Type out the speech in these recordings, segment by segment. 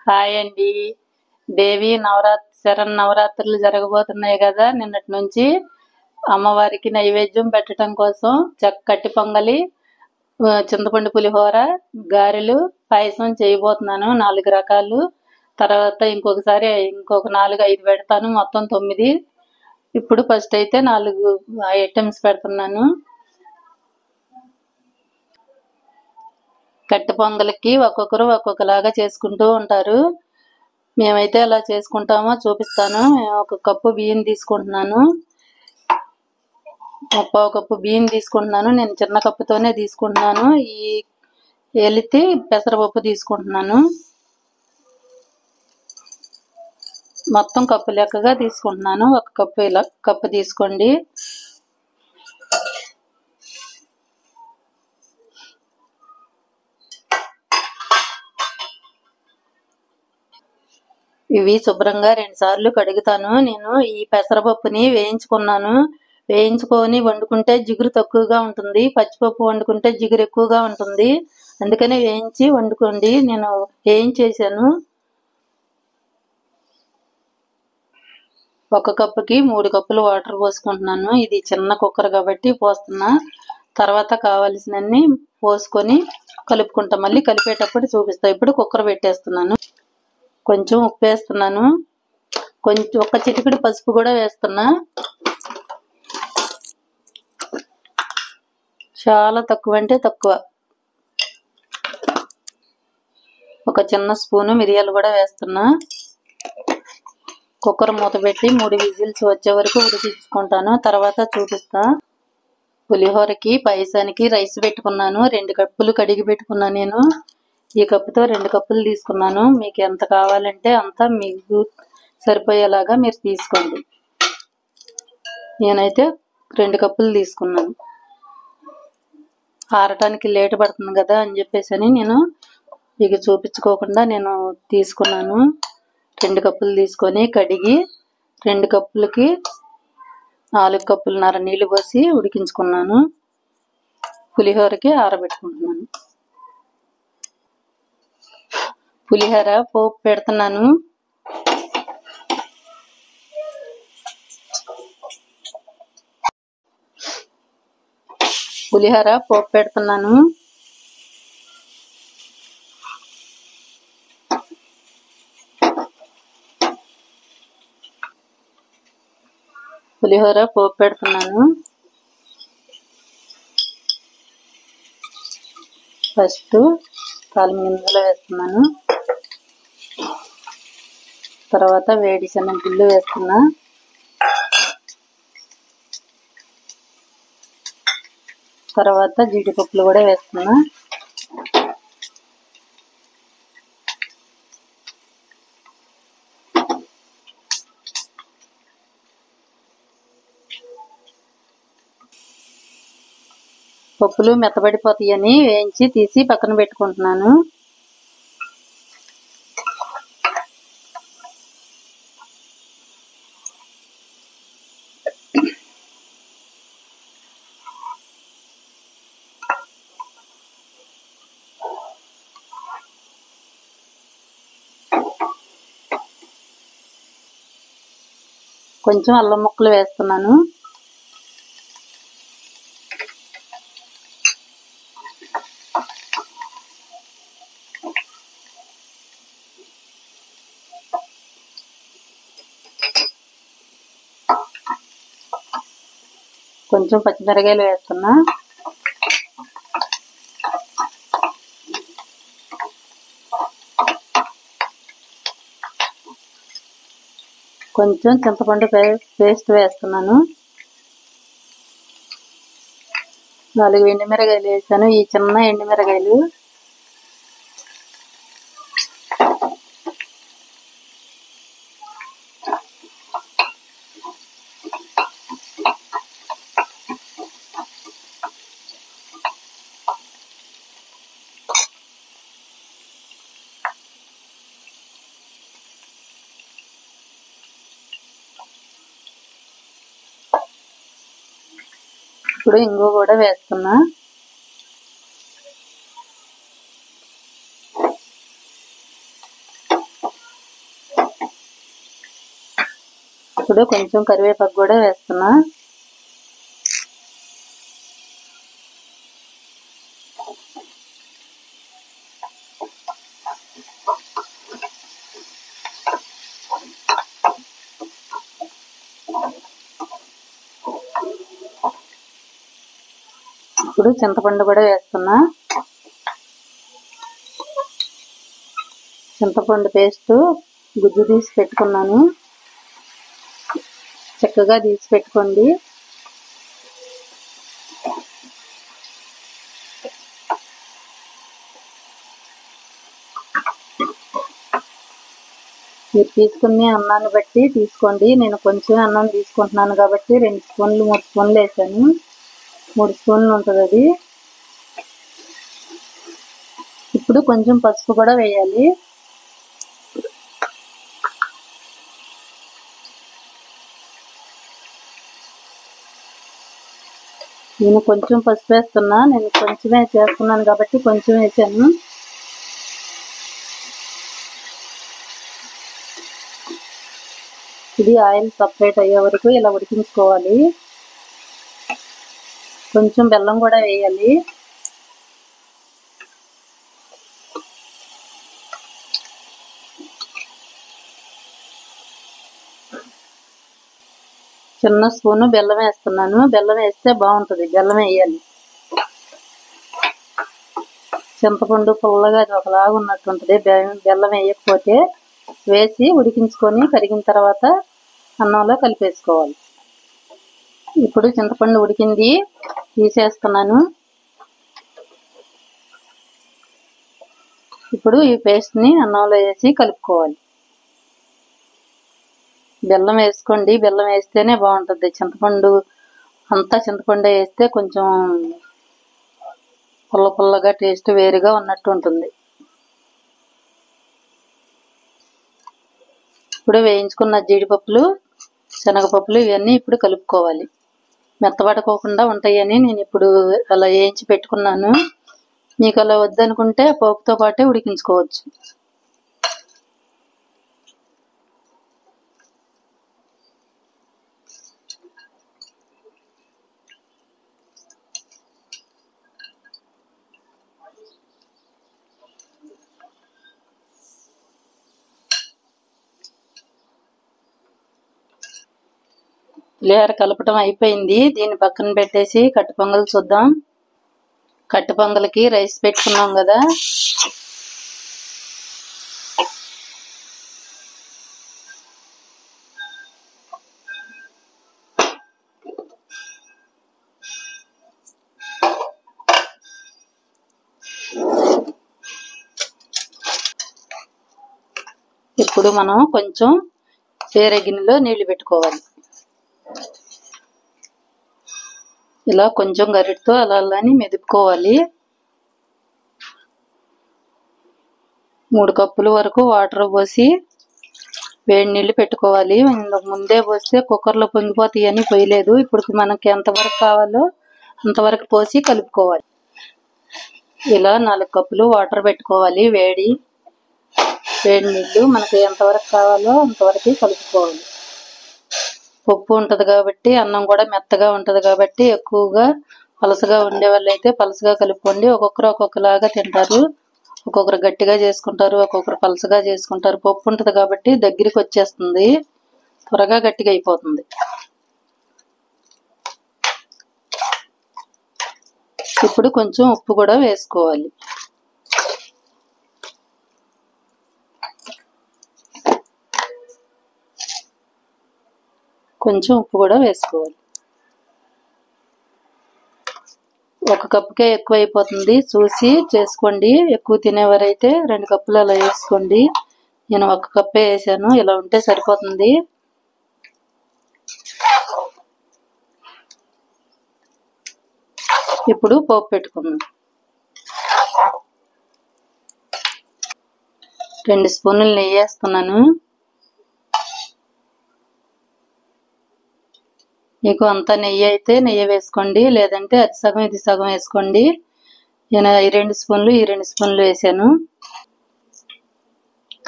Hi అండి. దేవి శరన్నవరాత్రులు జరగబోతున్నాయి కదా. నిన్నటి నుంచి అమ్మవారికి నైవేద్యం పెట్టడం కోసం కట్టి పొంగలి, చింతపండు పులిహోర, గారెలు, పాయసం చేయబోతున్నాను 4 రకాలు. తర్వాత ఇంకొక 4-5 పెడతాను, మొత్తం 9. ఇప్పుడు ఫస్ట్ అయితే 4 ఐటమ్స్ పెడుతున్నాను. కట్టి పొంగలికి ఒక్కొక్కరు ఒక్కొక్కలాగా చేసుకుంటూ ఉంటారు. మేమైతే ఎలా చేసుకుంటామో చూపిస్తాను. ఒక కప్పు బియ్యం తీసుకుంటున్నాను, 1/4 కప్పు బియ్యం తీసుకుంటున్నాను. నేను చిన్న కప్పుతోనే తీసుకుంటున్నాను. ఈ ఎలితి పెసరపప్పు తీసుకుంటున్నాను. మొత్తం కప్పు లెక్కగా తీసుకుంటున్నాను. 1 కప్పు ఇలా కప్పు తీసుకోండి. ఇవి శుభ్రంగా 2 సార్లు కడుగుతాను. నేను ఈ పెసరపప్పుని వేయించుకొని వండుకుంటే జిగురు తక్కువగా ఉంటుంది. పచ్చిపప్పు వండుకుంటే జిగురు ఎక్కువగా ఉంటుంది. అందుకని వేయించి వండుకోండి. నేను వేయించేసాను. 1 కప్పుకి 3 కప్పులు వాటర్ పోసుకుంటున్నాను. ఇది చిన్న కుక్కర్ కాబట్టి పోస్తున్నా. తర్వాత కావాల్సినన్ని పోసుకొని కలుపుకుంటా. మళ్ళీ కలిపేటప్పుడు చూపిస్తా. ఇప్పుడు కుక్కర్ పెట్టేస్తున్నాను. కొంచెం ఉప్పు వేస్తున్నాను. కొంచెం 1 చిటికెడు పసుపు కూడా వేస్తున్నా. చాలా తక్కువ అంటే తక్కువ. 1 చిన్న స్పూను మిరియాలు కూడా వేస్తున్నా. కుక్కర్ మూత పెట్టి 3 విజిల్స్ వచ్చే వరకు ఉడికించుకుంటాను. తర్వాత చూపిస్తా. పులిహోరకి పాయసానికి రైస్ పెట్టుకున్నాను. 2 కప్పులు కడిగి పెట్టుకున్నాను. నేను ఈ కప్పుతో 2 కప్పులు తీసుకున్నాను. మీకు ఎంత కావాలంటే అంత మీకు సరిపోయేలాగా మీరు తీసుకోండి. నేనైతే 2 కప్పులు తీసుకున్నాను. ఆరటానికి లేట్ పడుతుంది కదా అని చెప్పేసి నేను మీకు చూపించుకోకుండా నేను తీసుకున్నాను. 2 కప్పులు తీసుకొని కడిగి 2 కప్పులకి 4 కప్పులన్నర నీళ్లు పోసి ఉడికించుకున్నాను. పులిహోరకి ఆరబెట్టుకుంటున్నాను. పులిహోర పోపు పెడుతున్నాను. పులిహోర పోపు పెడుతున్నాను. పులిహోర పోపు పెడుతున్నాను. ఫస్ట్ తాలింపు గింజలు వేస్తున్నాను. తర్వాత వేడి శనగగుళ్ళు వేస్తున్నా. తర్వాత జీడిపప్పులు కూడా వేస్తున్నా. పప్పులు మెత్తబడిపోతాయని వేయించి తీసి పక్కన పెట్టుకుంటున్నాను. కొంచెం అల్లం ముక్కలు వేస్తున్నాను. కొంచెం పచ్చిమిరకాయలు వేస్తున్నా. కొంచెం చింతపండు పేస్ట్ వేస్తున్నాను. 4 ఎండుమిరకాయలు వేసాను. ఈ చిన్న ఎండుమిరకాయలు. ఇప్పుడు ఇంగువ కూడా వేస్తున్నా. ఇప్పుడు కొంచెం కరివేపాకు కూడా వేస్తున్నా. ఇప్పుడు చింతపండు కూడా వేస్తున్నా. చింతపండు పేస్ట్ గుజ్జు తీసి పెట్టుకున్నాను, చక్కగా తీసి పెట్టుకోండి. మీరు తీసుకునే అన్నాన్ని బట్టి తీసుకోండి. నేను కొంచెం అన్నం తీసుకుంటున్నాను కాబట్టి 2 స్పూన్లు 3 స్పూన్లు వేసాను. 3 స్పూన్లు ఉంటుంది అది. ఇప్పుడు కొంచెం పసుపు కూడా వేయాలి. నేను కొంచెం పసుపు వేస్తున్నా, నేను కొంచెమే చేస్తున్నాను కాబట్టి కొంచెం వేసాను. ఇది ఆయిల్ సపరేట్ అయ్యే వరకు ఇలా ఉడికించుకోవాలి. కొంచెం బెల్లం కూడా వేయాలి. చిన్న స్పూను బెల్లం వేస్తున్నాను. బెల్లం వేస్తే బాగుంటుంది, బెల్లం వేయాలి. చింతపండు పుల్లగా అది ఒకలాగా ఉన్నట్టుంటుంది. బెల్లం వేయకపోతే వేసి ఉడికించుకొని కరిగిన తర్వాత అన్నంలో కలిపేసుకోవాలి. ఇప్పుడు చింతపండు ఉడికింది, తీసేస్తున్నాను. ఇప్పుడు ఈ పేస్ట్ని అన్నంలో వేసి కలుపుకోవాలి. బెల్లం వేసుకోండి, బెల్లం వేస్తేనే బాగుంటుంది. చింతపండు అంతా చింతపండు వేస్తే కొంచెం పుల్ల పుల్లగా టేస్ట్ వేరుగా ఉన్నట్టు ఉంటుంది. ఇప్పుడు వేయించుకున్న జీడిపప్పులు, శనగపప్పులు ఇవన్నీ ఇప్పుడు కలుపుకోవాలి. మెత్తబడుకోకుండా ఉంటాయని నేను ఇప్పుడు అలా వేయించి పెట్టుకున్నాను. మీకు అలా వద్దనుకుంటే పోపుతో పాటే ఉడికించుకోవచ్చు. పులిహోర కలపటం అయిపోయింది. దీన్ని పక్కన పెట్టేసి కట్టు పొంగల్ చూద్దాం. కట్టు పొంగల్కి రైస్ పెట్టుకున్నాం కదా, ఇప్పుడు మనం కొంచెం వేరే గిన్నెలో నీళ్లు పెట్టుకోవాలి. ఇలా కొంచెం గరిటతో అలా అలాని మెదుపుకోవాలి. 3 కప్పుల వరకు వాటర్ పోసి వేడి నీళ్ళు పెట్టుకోవాలి. ముందే పోస్తే కుక్కర్లో పొంగిపోతాయి అని పోయలేదు. ఇప్పుడు మనకి ఎంతవరకు కావాలో అంతవరకు పోసి కలుపుకోవాలి. ఇలా 4 కప్పులు వాటర్ పెట్టుకోవాలి. వేడి నీళ్ళు మనకి ఎంతవరకు కావాలో అంతవరకు కలుపుకోవాలి. పప్పు ఉంటుంది కాబట్టి అన్నం కూడా మెత్తగా ఉంటుంది కాబట్టి ఎక్కువగా పలసగా ఉండే వాళ్ళు అయితే పలసగా కలుపుకోండి. ఒక్కొక్కరు ఒక్కొక్కలాగా తింటారు. ఒక్కొక్కరు గట్టిగా చేసుకుంటారు, ఒక్కొక్కరు పలసగా చేసుకుంటారు. పప్పు ఉంటుంది కాబట్టి దగ్గరికి వచ్చేస్తుంది, త్వరగా గట్టిగా అయిపోతుంది. ఇప్పుడు కొంచెం ఉప్పు కూడా వేసుకోవాలి. కొంచెం ఉప్పు కూడా వేసుకోవాలి. 1 కప్పుకే ఎక్కువ అయిపోతుంది, చూసి చేసుకోండి. ఎక్కువ తినేవారైతే 2 కప్పులు అలా వేసుకోండి. నేను 1 కప్పే వేసాను, ఇలా ఉంటే సరిపోతుంది. ఇప్పుడు పోపు పెట్టుకుందాం. 2 స్పూన్లు నెయ్యి వేస్తున్నాను. మీకు అంతా నెయ్యి అయితే నెయ్యి వేసుకోండి, లేదంటే అది సగం ఇది సగం వేసుకోండి. నేను ఈ 2 స్పూన్లు ఈ 2 స్పూన్లు వేసాను.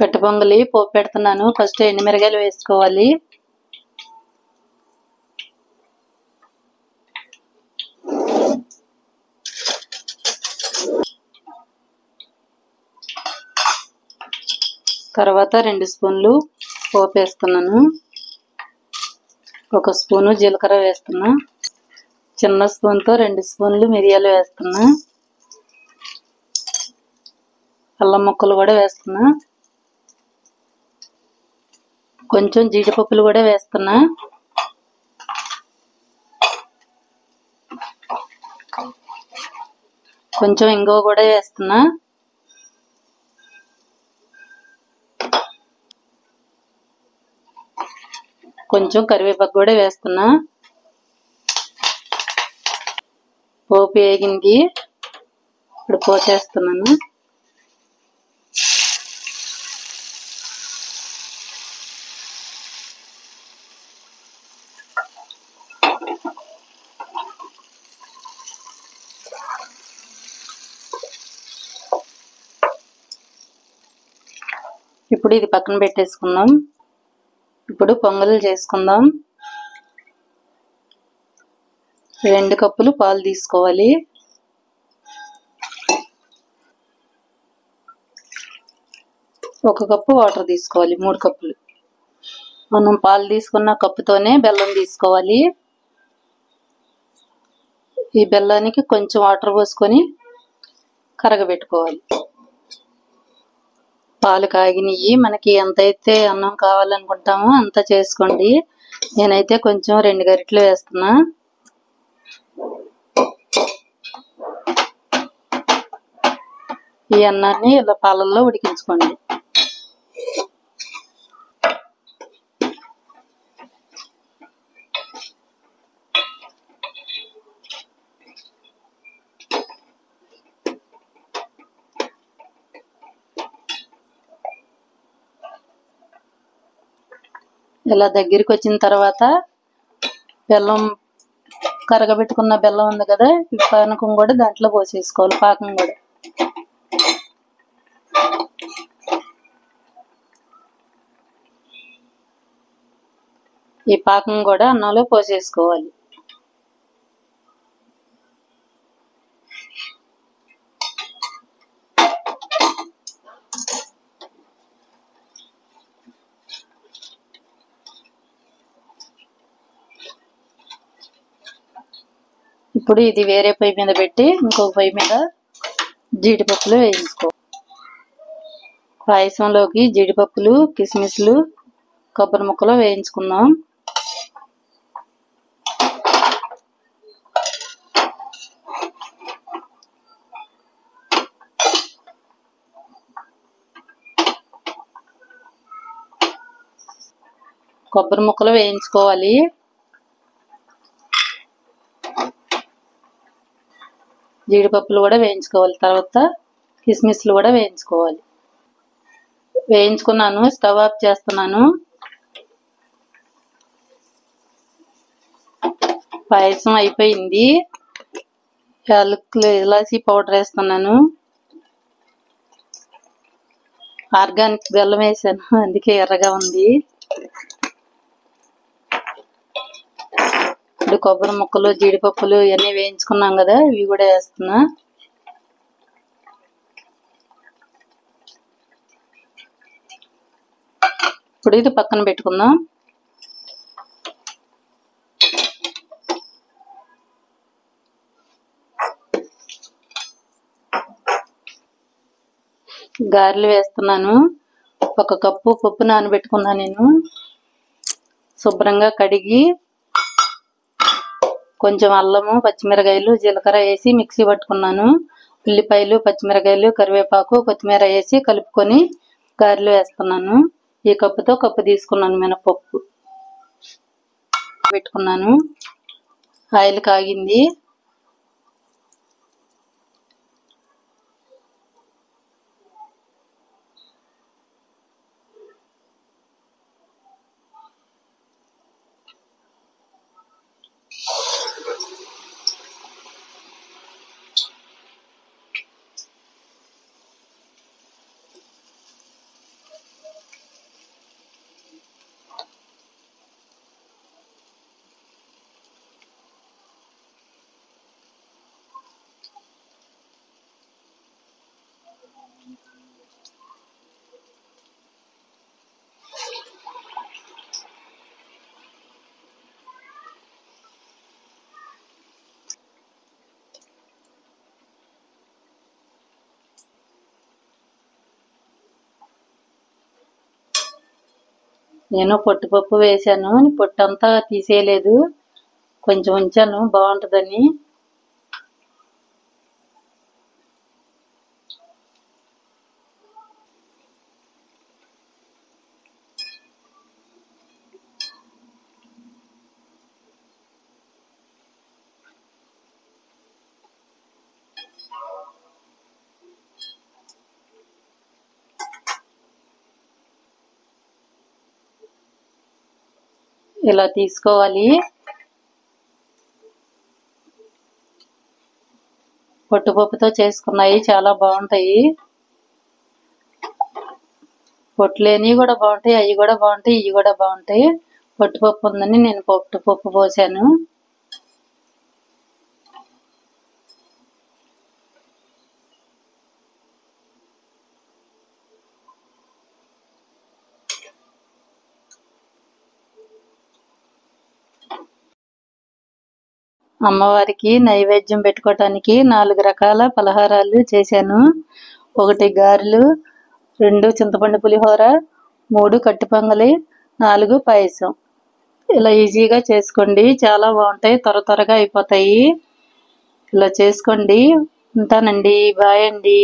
కట్టు పొంగలి పోపు పెడుతున్నాను. ఫస్ట్ ఎండుమిరగాయలు వేసుకోవాలి. తర్వాత 2 స్పూన్లు పోపు వేస్తున్నాను. 1 స్పూను జీలకర్ర వేస్తున్నా. చిన్న స్పూన్తో 2 స్పూన్లు మిరియాలు వేస్తున్నా. అల్లం ముక్కలు కూడా వేస్తున్నా. కొంచెం జీడిపప్పులు కూడా వేస్తున్నా. కొంచెం ఇంగువ కూడా వేస్తున్నా. కొంచెం కరివేపాకు కూడా వేస్తున్నా. పోపు వేగింది, ఇప్పుడు పోసేస్తున్నాను. ఇప్పుడు ఇది పక్కన పెట్టేసుకుందాం. ఇప్పుడు పొంగల్ చేసుకుందాం. 2 కప్పులు పాలు తీసుకోవాలి. 1 కప్పు వాటర్ తీసుకోవాలి. 3 కప్పులు. మనం పాలు తీసుకున్న కప్పుతోనే బెల్లం తీసుకోవాలి. ఈ బెల్లానికి కొంచెం వాటర్ పోసుకొని కరగబెట్టుకోవాలి. పాలు కాగినవి. మనకి ఎంతైతే అన్నం కావాలనుకుంటామో అంత చేసుకోండి. నేనైతే కొంచెం 2 గరిటెలు వేస్తున్నా. ఈ అన్నాన్ని ఇలా పాలల్లో ఉడికించుకోండి. ఇలా దగ్గరికి వచ్చిన తర్వాత బెల్లం, కరగబెట్టుకున్న బెల్లం ఉంది కదా, ఈ పానకం కూడా దాంట్లో పోసేసుకోవాలి. పాకం కూడా ఈ పాకం కూడా అన్నంలో పోసేసుకోవాలి. ఇప్పుడు ఇది వేరే పొయ్యి మీద పెట్టి ఇంకొక పొయ్యి మీద జీడిపప్పులు వేయించుకో. పాయసంలోకి జీడిపప్పులు, కిస్మిస్లు, కొబ్బరి ముక్కలు వేయించుకుందాం. కొబ్బరి ముక్కలు వేయించుకోవాలి. జీడిపప్పులు కూడా వేయించుకోవాలి. తర్వాత కిస్మిస్లు కూడా వేయించుకోవాలి. వేయించుకున్నాను. స్టవ్ ఆఫ్ చేస్తున్నాను. పాయసం అయిపోయింది. యాలకులు, ఇలాచీ పౌడర్ వేస్తున్నాను. ఆర్గానిక్ బెల్లం వేసాను, అందుకే ఎర్రగా ఉంది. ఇప్పుడు కొబ్బరి ముక్కలు, జీడిపప్పులు ఇవన్నీ వేయించుకున్నాం కదా, ఇవి కూడా వేస్తున్నా. ఇప్పుడు ఇది పక్కన పెట్టుకుందాం. గారెలు వేస్తున్నాను. 1 కప్పు పప్పు నానబెట్టుకున్నా. నేను శుభ్రంగా కడిగి కొంచెం అల్లము, పచ్చిమిరకాయలు, జీలకర్ర వేసి మిక్సీ పట్టుకున్నాను. ఉల్లిపాయలు, పచ్చిమిరకాయలు, కరివేపాకు, కొత్తిమీర వేసి కలుపుకొని గారెలు వేస్తున్నాను. ఈ కప్పుతో కప్పు తీసుకున్నాను మినపప్పు పెట్టుకున్నాను. ఆయిల్ కాగింది. నేను పొట్టుపప్పు వేసాను, పొట్టంతా తీసేయలేదు, కొంచెం ఉంచాను బాగుంటుందని. ఇలా తీసుకోవాలి. పొట్టుపప్పుతో చేసుకున్నాయి చాలా బాగుంటాయి. పొట్టు లేనివి కూడా బాగుంటాయి, అవి కూడా బాగుంటాయి, ఇవి కూడా బాగుంటాయి. పొట్టుపప్పు ఉందని నేను పొట్టుపప్పు పోసాను. అమ్మవారికి నైవేద్యం పెట్టుకోవటానికి 4 రకాల పలహారాలు చేశాను. 1 గారెలు, 2 చింతపండు పులిహోర, 3 కట్టు పొంగలి, 4 పాయసం. ఇలా ఈజీగా చేసుకోండి, చాలా బాగుంటాయి, త్వరగా అయిపోతాయి. ఇలా చేసుకోండి. ఉంటానండి, బాయ్ అండి.